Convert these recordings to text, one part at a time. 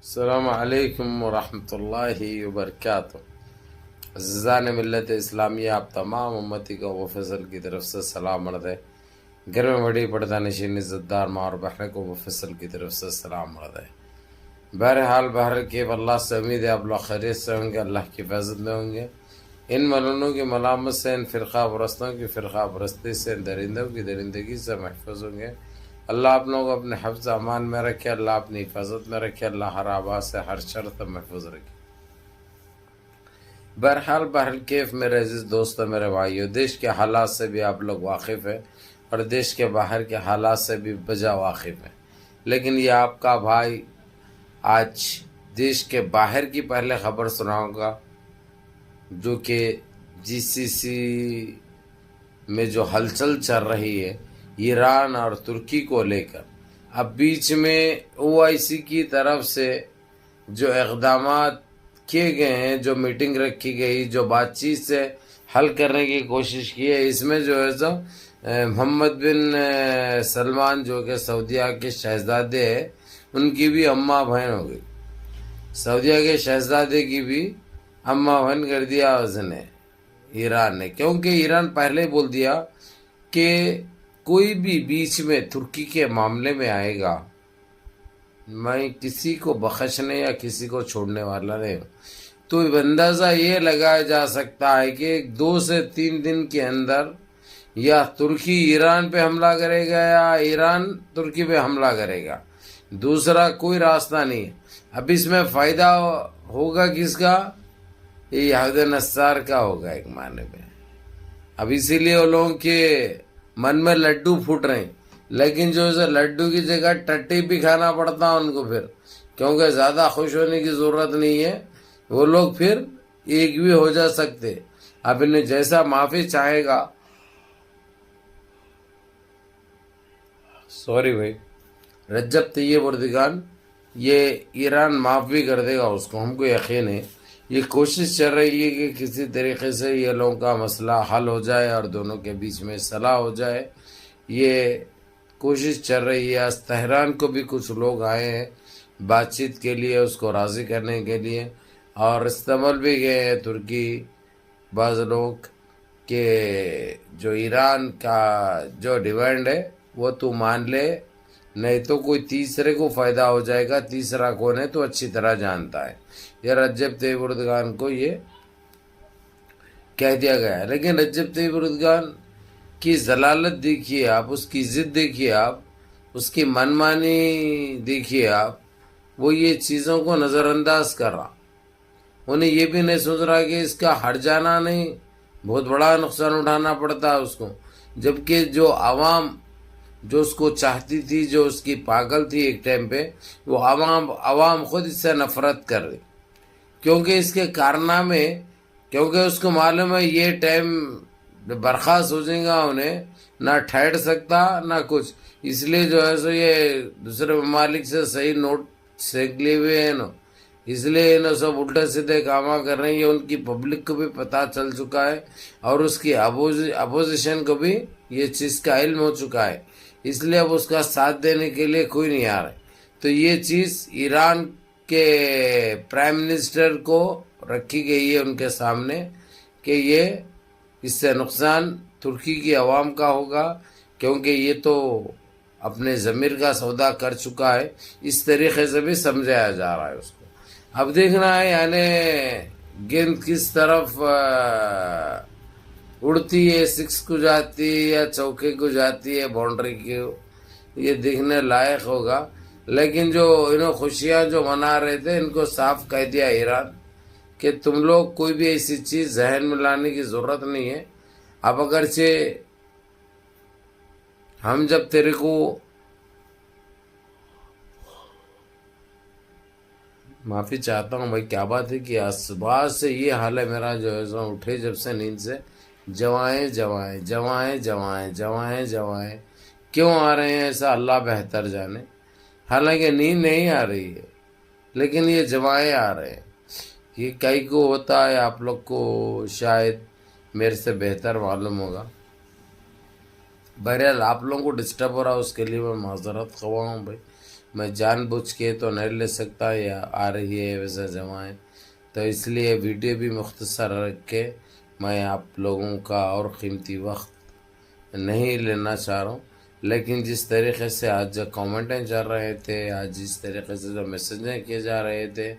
السلام علیکم ورحمۃ اللہ وبرکاتہ۔ عزیزان ملت اسلامیہ، آپ تمام امتی کو ابو فضل کی طرف سے سلام عرض ہے۔ گھر میں بڑی پردہ نشین عزت دار ماں اور بہن کو ابو فضل کی طرف سے سلام عرض ہے۔ بہرحال کے اللہ سے امید ہے آپ لوگ خیریت سے ہوں گے، اللہ کی حفاظت میں ہوں گے۔ ان ملونوں کی ملامت سے، ان فرقہ پرستوں کی فرقہ پرستی سے، ان درندوں کی درندگی سے محفوظ ہوں گے۔ اللہ آپ لوگوں کو اپنے حفظ امان میں رکھے، اللہ اپنی حفاظت میں رکھے، اللہ ہر آواز سے ہر شر سے محفوظ رکھے۔ بہرحال کیف میرے عزیز دوستو، میرے بھائیو، دیش کے حالات سے بھی آپ لوگ واقف ہیں اور دیش کے باہر کے حالات سے بھی بجا واقف ہیں، لیکن یہ آپ کا بھائی آج دیش کے باہر کی پہلے خبر سناؤں گا، جو کہ جی سی سی میں جو ہلچل چل رہی ہے ایران اور ترکی کو لے کر۔ اب بیچ میں او آئی سی کی طرف سے جو اقدامات کیے گئے ہیں، جو میٹنگ رکھی گئی، جو بات چیت سے حل کرنے کی کوشش کی ہے، اس میں جو ہے سو محمد بن سلمان جو کہ سعودیہ کے شہزادے ہیں، ان کی بھی اماں بہن ہو گئی۔ سعودیہ کے شہزادے کی بھی اماں بہن کر دیا اس نے، ایران نے، کیونکہ ایران پہلے بول دیا کہ کوئی بھی بیچ میں ترکی کے معاملے میں آئے گا، میں کسی کو بخشنے یا کسی کو چھوڑنے والا نہیں ہوں۔ تو اندازہ یہ لگایا جا سکتا ہے کہ 2 سے 3 دن کے اندر یا ترکی ایران پہ حملہ کرے گا یا ایران ترکی پہ حملہ کرے گا، دوسرا کوئی راستہ نہیں ہے۔ اب اس میں فائدہ ہوگا کس کا؟ یہ یہود نصار کا ہوگا ایک معنی میں۔ اب اسی لیے وہ لوگوں کے من میں لڈو پھوٹ رہے ہیں، لیکن جو اسے لڈو کی جگہ ٹٹی بھی کھانا پڑتا ان کو پھر، کیونکہ زیادہ خوش ہونے کی ضرورت نہیں ہے، وہ لوگ پھر ایک بھی ہو جا سکتے۔ اب انہیں جیسا معافی چاہے گا، رجب طیب اردگان، یہ ایران معاف بھی کر دے گا اس کو، ہم کو یقین ہے۔ یہ کوشش چل رہی ہے کہ کسی طریقے سے یہ لوگوں کا مسئلہ حل ہو جائے اور دونوں کے بیچ میں صلح ہو جائے، یہ کوشش چل رہی ہے۔ آج تہران کو بھی کچھ لوگ آئے ہیں بات چیت کے لیے، اس کو راضی کرنے کے لیے، اور استنبول بھی گئے ہیں ترکی بعض لوگ، کہ جو ایران کا جو ڈیمانڈ ہے وہ تو مان لے، نہیں تو کوئی تیسرے کو فائدہ ہو جائے گا۔ تیسرا کون ہے تو اچھی طرح جانتا ہے، یہ رجب طیب اردگان کو یہ کہہ دیا گیا ہے۔ لیکن رجب طیب اردگان کی ضلالت دیکھیے آپ، اس کی ضد دیکھیے آپ، اس کی منمانی دیکھیے آپ، وہ یہ چیزوں کو نظر انداز کر رہا، انہیں یہ بھی نہیں سوچ رہا کہ اس کا ہٹ جانا نہیں بہت بڑا نقصان اٹھانا پڑتا ہے اس کو، جبکہ جو عوام جو اس کو چاہتی تھی، جو اس کی پاگل تھی ایک ٹائم پہ، وہ عوام خود اس سے نفرت کر رہی، کیونکہ اس کے کارنامے، کیونکہ اس کو معلوم ہے یہ ٹائم برخاست ہو جائے گا، انہیں نہ ٹھہر سکتا نہ کچھ، اس لیے جو ہے سو یہ دوسرے ممالک سے صحیح نوٹ سینک لیے ہوئے ہیں نا، اس لیے انہیں سب الٹے سیدھے کاما کر رہے ہیں۔ یہ ان کی پبلک کو بھی پتہ چل چکا ہے اور اس کی اپوزیشن کو بھی یہ چیز کا علم ہو چکا ہے، اس لیے اب اس کا ساتھ دینے کے لیے کوئی نہیں آ رہا ہے۔ تو یہ چیز ایران کے پرائم منسٹر کو رکھی گئی ہے ان کے سامنے کہ یہ اس سے نقصان ترکی کی عوام کا ہوگا، کیونکہ یہ تو اپنے ضمیر کا سودا کر چکا ہے، اس طریقے سے بھی سمجھایا جا رہا ہے اس کو۔ اب دیکھنا ہے یعنی گیند کس طرف اڑتی ہے، 6 کو جاتی ہے یا چوکے کو جاتی ہے، باؤنڈری کی، یہ دیکھنے لائق ہوگا۔ لیکن جو انہوں خوشیاں جو منا رہے تھے، ان کو صاف کہہ دیا ایران کہ تم لوگ کوئی بھی ایسی چیز ذہن میں لانے کی ضرورت نہیں ہے۔ اب اگرچہ ہم جب تیرے کو معافی چاہتا ہوں بھائی، کیا بات ہے کہ آج صبح سے یہ حال ہے میرا، جو ہے سو اٹھے جب سے نیند سے، جوائیں جوائیں جوائیں جوائیں جوائیں جوائیں کیوں آ رہے ہیں ایسا اللہ بہتر جانے، حالانکہ نیند نہیں آ رہی ہے لیکن یہ جوائیں آ رہے ہیں۔ یہ کئی کو ہوتا ہے، آپ لوگ کو شاید میرے سے بہتر معلوم ہوگا۔ بہرحال آپ لوگوں کو ڈسٹرب ہو رہا ہے، اس کے لیے میں معذرت خواہ ہوں بھائی، میں جان بوجھ کے تو نہیں لے سکتا، یا آ رہی ہے ویسا جمائیں، تو اس لیے ویڈیو بھی مختصر رکھ کے میں آپ لوگوں کا اور قیمتی وقت نہیں لینا چاہ رہا ہوں۔ لیکن جس طریقے سے آج جو کامنٹیں چل رہے تھے، آج جس طریقے سے جو میسیجیں کیے جا رہے تھے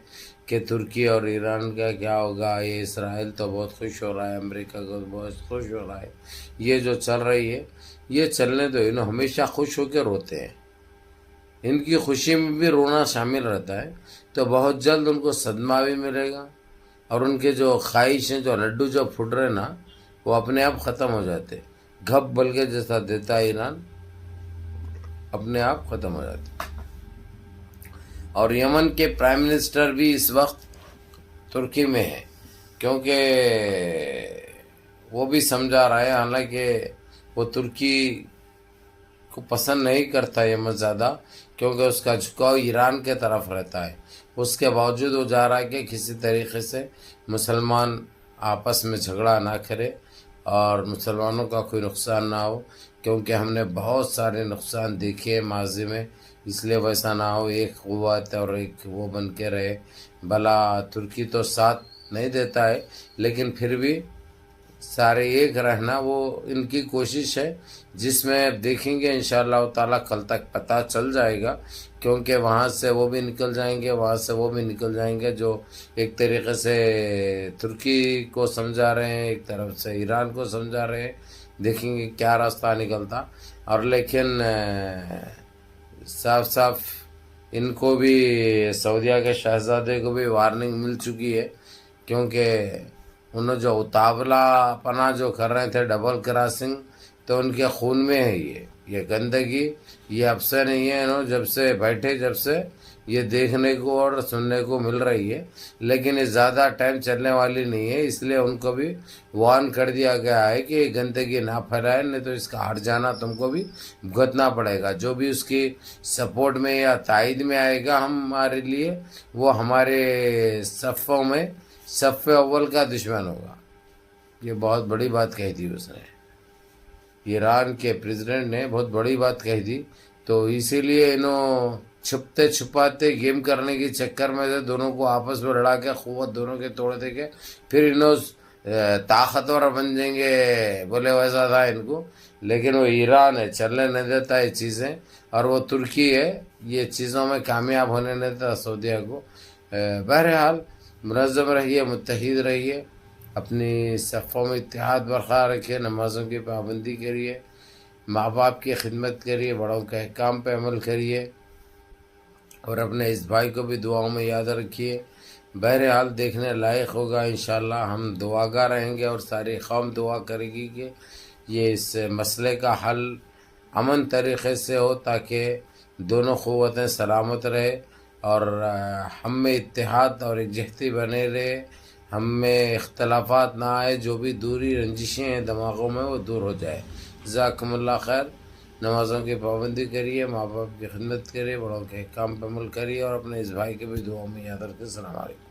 کہ ترکی اور ایران کا کیا ہوگا، یہ اسرائیل تو بہت خوش ہو رہا ہے، امریکہ کو بہت خوش ہو رہا ہے، یہ جو چل رہی ہے یہ چلنے دو، انہوں ہمیشہ خوش ہو کے روتے ہیں، ان کی خوشی میں بھی رونا شامل رہتا ہے، تو بہت جلد ان کو صدمہ بھی ملے گا، اور ان کے جو خواہشیں جو لڈو جو پھٹ رہے نا وہ اپنے آپ ختم ہو جاتے، گھپ بل کے جیسا دیتا ہے ایران، اپنے آپ ختم ہو جاتے۔ اور یمن کے پرائم منسٹر بھی اس وقت ترکی میں ہے، کیونکہ وہ بھی سمجھا رہا ہے، حالانکہ وہ ترکی کو پسند نہیں کرتا یمن زیادہ، کیونکہ اس کا جھکاؤ ایران کے طرف رہتا ہے، اس کے باوجود وہ جا رہا ہے کہ کسی طریقے سے مسلمان آپس میں جھگڑا نہ کرے اور مسلمانوں کا کوئی نقصان نہ ہو، کیونکہ ہم نے بہت سارے نقصان دیکھے ماضی میں، اس لیے ویسا نہ ہو، ایک قوت اور ایک وہ بن کے رہے۔ بھلا ترکی تو ساتھ نہیں دیتا ہے، لیکن پھر بھی سارے ایک رہنا وہ ان کی کوشش ہے، جس میں دیکھیں گے انشاءاللہ تعالیٰ کل تک پتہ چل جائے گا، کیونکہ وہاں سے وہ بھی نکل جائیں گے، وہاں سے وہ بھی نکل جائیں گے، جو ایک طریقے سے ترکی کو سمجھا رہے ہیں، ایک طرف سے ایران کو سمجھا رہے ہیں، دیکھیں گے کیا راستہ نکلتا۔ اور لیکن صاف صاف ان کو بھی، سعودیہ کے شہزادے کو بھی وارننگ مل چکی ہے، کیونکہ انہوں جو اتاولا پنا جو کر رہے تھے، ڈبل کراسنگ، تو ان کے خون میں ہے یہ گندگی، یہ اب سے نہیں ہے، انہوں جب سے بیٹھے، جب سے یہ دیکھنے کو اور سننے کو مل رہی ہے، لیکن یہ زیادہ ٹائم چلنے والی نہیں ہے، اس لیے ان کو بھی وارن کر دیا گیا ہے کہ یہ گندگی نہ پھیلائے، نہیں تو اس کا ہٹ جانا تم کو بھی بھگتنا پڑے گا۔ جو بھی اس کی سپورٹ میں یا تائید میں آئے گا ہمارے لیے، وہ ہمارے صفوں میں صف اول کا دشمن ہوگا۔ یہ بہت بڑی بات کہی تھی اس نے، ایران کے پریزیڈنٹ نے بہت بڑی بات کہی تھی، تو اسی لیے انہوں چھپتے چھپاتے گیم کرنے کے چکر میں سے دونوں کو آپس میں لڑا کے قوت دونوں کے توڑ دے کے پھر انہوں طاقتور بن جائیں گے، بولے ویسا تھا ان کو، لیکن وہ ایران ہے، چلنے نہیں دیتا یہ چیزیں، اور وہ ترکی ہے، یہ چیزوں میں کامیاب ہونے نہیں دیتا سعودیہ کو۔ بہرحال منظم رہیے، متحد رہیے، اپنی صفوں میں اتحاد برقرار رکھیے، نمازوں کی پابندی کریے، ماں باپ کی خدمت کریے، بڑوں کے احکام پہ عمل کریے، اور اپنے اس بھائی کو بھی دعاؤں میں یاد رکھیے۔ بہرحال دیکھنے لائق ہوگا، انشاءاللہ ہم دعاگار رہیں گے، اور ساری قوم دعا کرے گی کہ یہ اس مسئلے کا حل امن طریقے سے ہو، تاکہ دونوں قوتیں سلامت رہے، اور ہم میں اتحاد اور یکجہتی بنے رہے، ہم میں اختلافات نہ آئے، جو بھی دوری رنجشیں ہیں دماغوں میں وہ دور ہو جائے۔ جزاکم اللہ خیر۔ نمازوں کی پابندی کریے، ماں باپ کی خدمت کریے، بڑوں کے کام پہ عمل کریے، اور اپنے اس بھائی کے بھی دعاؤں میں یاد رکھیں۔ السلام علیکم۔